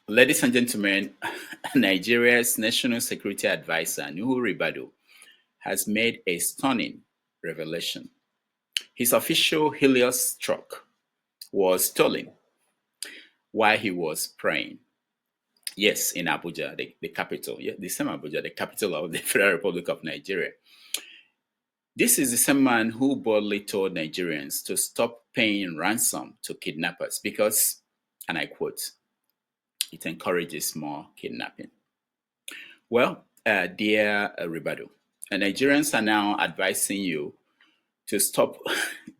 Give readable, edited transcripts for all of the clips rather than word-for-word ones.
Ladies and gentlemen, Nigeria's National Security Advisor, Ribadu, has made a stunning revelation. His official Hilux truck was stolen while he was praying. Yes, in Abuja, the capital. Yeah, the same Abuja, the capital of the Federal Republic of Nigeria. This is the same man who boldly told Nigerians to stop paying ransom to kidnappers because, and I quote, it encourages more kidnapping. Well, dear Ribadu, Nigerians are now advising you to stop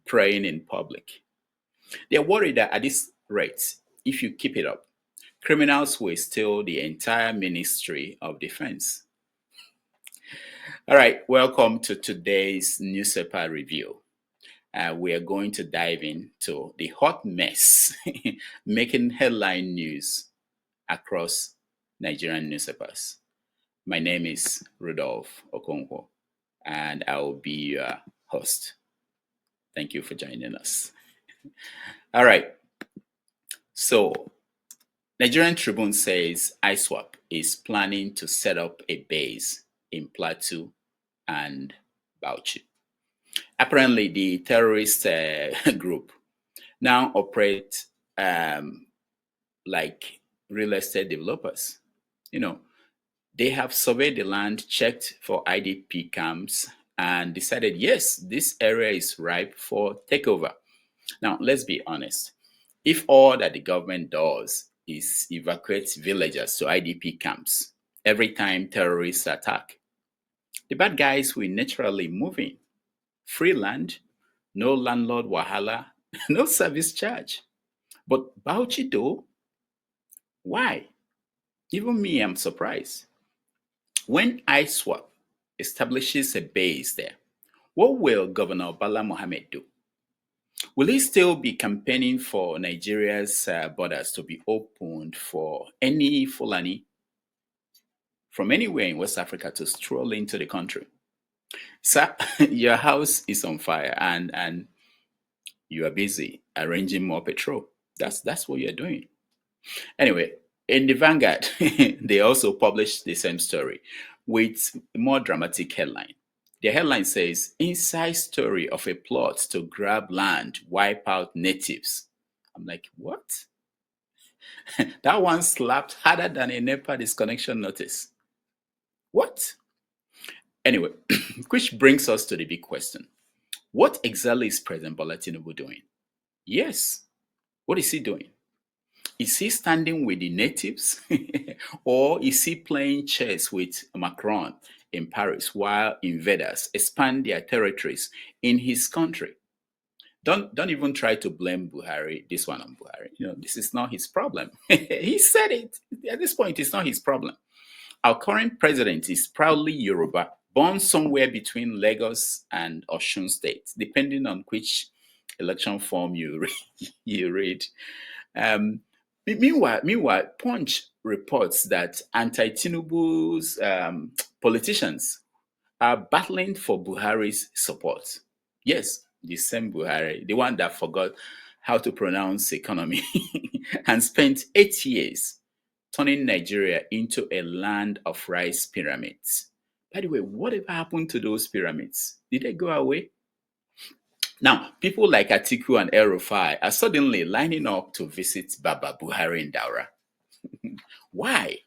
praying in public. They're worried that at this rate, if you keep it up, criminals will steal the entire Ministry of Defense. All right, welcome to today's newspaper review. We are going to dive into the hot mess making headline news across Nigerian newspapers. My name is Rudolph Okonkwo, and I will be your host. Thank you for joining us. All right. So, Nigerian Tribune says ISWAP is planning to set up a base in Plateau and Bauchi. Apparently, the terrorist group now operate like real estate developers. They have surveyed the land, checked for IDP camps, and decided, yes, this area is ripe for takeover. Now, let's be honest. If all that the government does is evacuate villagers to IDP camps every time terrorists attack, the bad guys will naturally move in. Free land, no landlord wahala, no service charge. But Bauchi though, why? Even me, I'm surprised. When ISWAP establishes a base there, what will Governor Bala Mohammed do? Will he still be campaigning for Nigeria's borders to be opened for any Fulani from anywhere in West Africa to stroll into the country? Sir, your house is on fire and you are busy arranging more petrol. That's what you're doing. Anyway, in the Vanguard, they also published the same story with a more dramatic headline. The headline says, Inside Story of a Plot to Grab Land, Wipe Out Natives. I'm like, what? That one slapped harder than a NEPA disconnection notice. What? Anyway, which brings us to the big question. What exactly is President Bola Tinubu doing? Yes, what is he doing? Is he standing with the natives or is he playing chess with Macron in Paris while invaders expand their territories in his country? Don't even try to blame Buhari, this one on Buhari. This is not his problem. He said it. At this point, it's not his problem. Our current president is proudly Yoruba, born somewhere between Lagos and Osun State, depending on which election form you read. Meanwhile, Punch reports that anti-Tinubu's politicians are battling for Buhari's support. Yes, the same Buhari, the one that forgot how to pronounce economy and spent 8 years turning Nigeria into a land of rice pyramids. By the way, whatever happened to those pyramids? Did they go away? Now, people like Atiku and El Rufai are suddenly lining up to visit Baba Buhari in Daura. Why?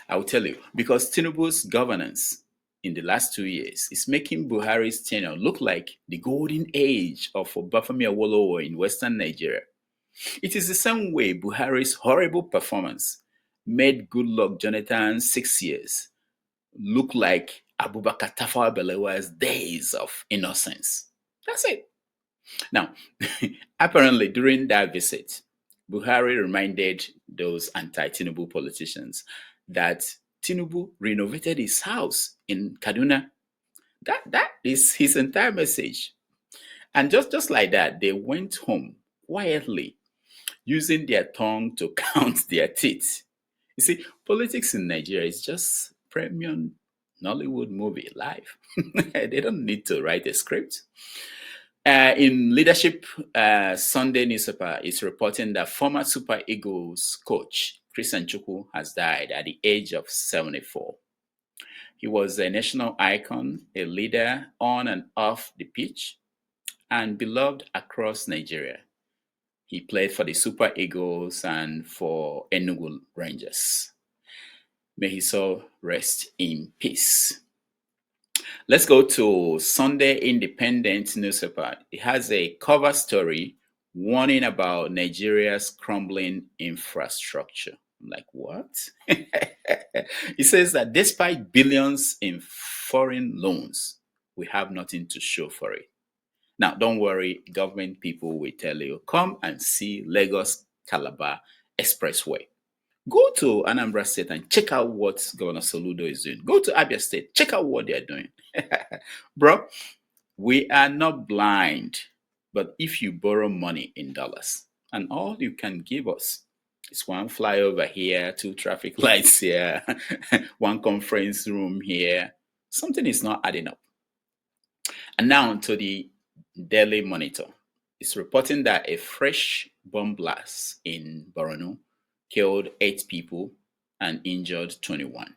I will tell you. Because Tinubu's governance in the last 2 years is making Buhari's tenure look like the golden age of Obafemi Awolowo in Western Nigeria. It is the same way Buhari's horrible performance made Goodluck Jonathan's 6 years look like Abubakar Tafawa Balewa's days of innocence. That's it. Now, apparently during that visit, Buhari reminded those anti-Tinubu politicians that Tinubu renovated his house in Kaduna. That is his entire message. And just like that, they went home quietly, using their tongue to count their teeth. You see, politics in Nigeria is just premium Nollywood movie live. They don't need to write a script. In Leadership Sunday newspaper is reporting that former Super Eagles coach Christian Chukwu has died at the age of 74. He was a national icon, a leader on and off the pitch, and beloved across Nigeria. He played for the Super Eagles and for Enugu Rangers. May his soul rest in peace. Let's go to Sunday Independent newspaper. It has a cover story warning about Nigeria's crumbling infrastructure. I'm like, what? It says that despite billions in foreign loans, we have nothing to show for it. Now, don't worry, government people will tell you, come and see Lagos Calabar Expressway. Go to Anambra State and check out what Governor Soludo is doing. Go to Abia State, check out what they're doing. Bro, we are not blind, but if you borrow money in dollars and all you can give us is one flyover here, two traffic lights here, one conference room here, something is not adding up. And now to the Daily Monitor. It's reporting that a fresh bomb blast in Borno killed 8 people and injured 21.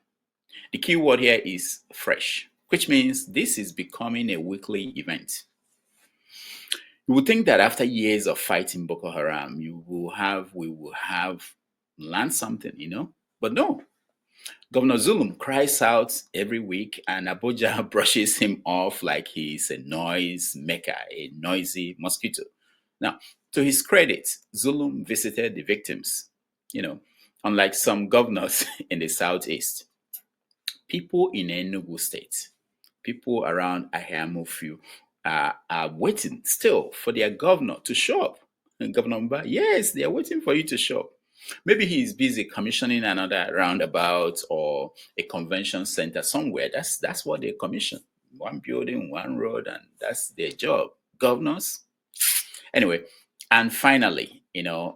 The key word here is fresh, which means this is becoming a weekly event. You would think that after years of fighting Boko Haram, we will have learned something, but no. Governor Zulum cries out every week and Abuja brushes him off like he's a noise maker, a noisy mosquito. Now, to his credit, Zulum visited the victims, unlike some governors in the southeast. People in Enugu State, people around Ahiamofu are waiting still for their governor to show up. And Governor Mba, yes, they are waiting for you to show up. Maybe he's busy commissioning another roundabout or a convention center somewhere. That's what they commission. One building, one road, and that's their job. Governors. Anyway, and finally,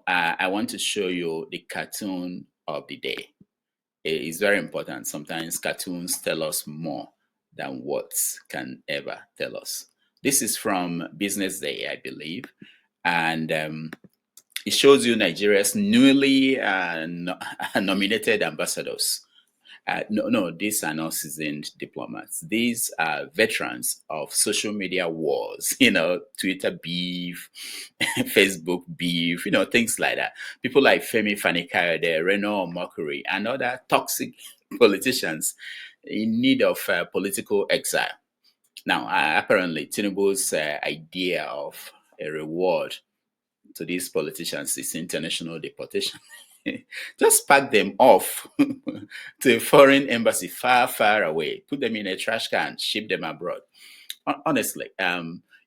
I want to show you the cartoon of the day. It is very important. Sometimes cartoons tell us more than words can ever tell us. This is from Business Day, I believe. And it shows you Nigeria's newly nominated ambassadors. No, these are not seasoned diplomats. These are veterans of social media wars, Twitter beef, Facebook beef, things like that. People like Fani-Kayode, Reno Mercury, and other toxic politicians in need of political exile. Now, apparently, Tinubu's idea of a reward to these politicians is international deportation. Just pack them off to a foreign embassy far, far away, put them in a trash can, ship them abroad. Honestly,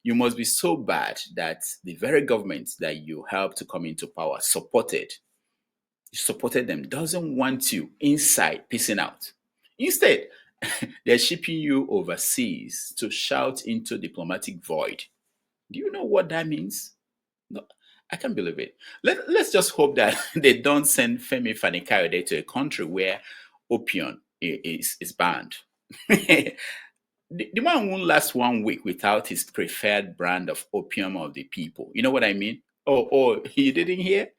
you must be so bad that the very government that you helped to come into power supported them, doesn't want you inside pissing out. Instead, they're shipping you overseas to shout into diplomatic void. Do you know what that means? No, I can't believe it. Let's just hope that they don't send Femi Fani-Kayode to a country where opium is banned. The man won't last 1 week without his preferred brand of opium of the people. You know what I mean? Oh, you didn't hear?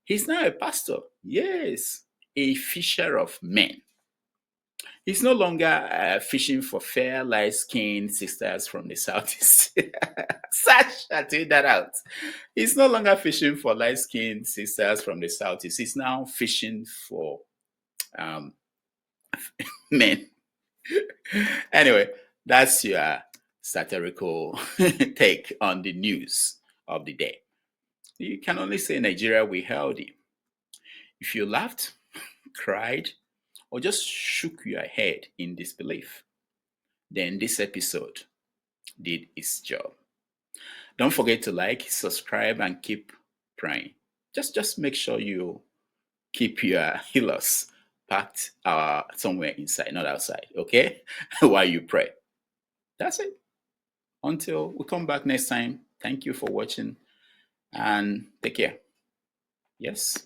He's now a pastor. Yes, a fisher of men. He's no longer fishing for fair, light-skinned sisters from the southeast. I tell that out. He's no longer fishing for light-skinned sisters from the southeast. He's now fishing for men. Anyway, that's your satirical take on the news of the day. You can only say Nigeria, we held you. If you laughed, cried, or just shook your head in disbelief, then this episode did its job. Don't forget to like, subscribe, and keep praying. Just make sure you keep your Hilux packed somewhere inside, not outside, okay? While you pray. That's it. Until we come back next time, thank you for watching and take care. Yes.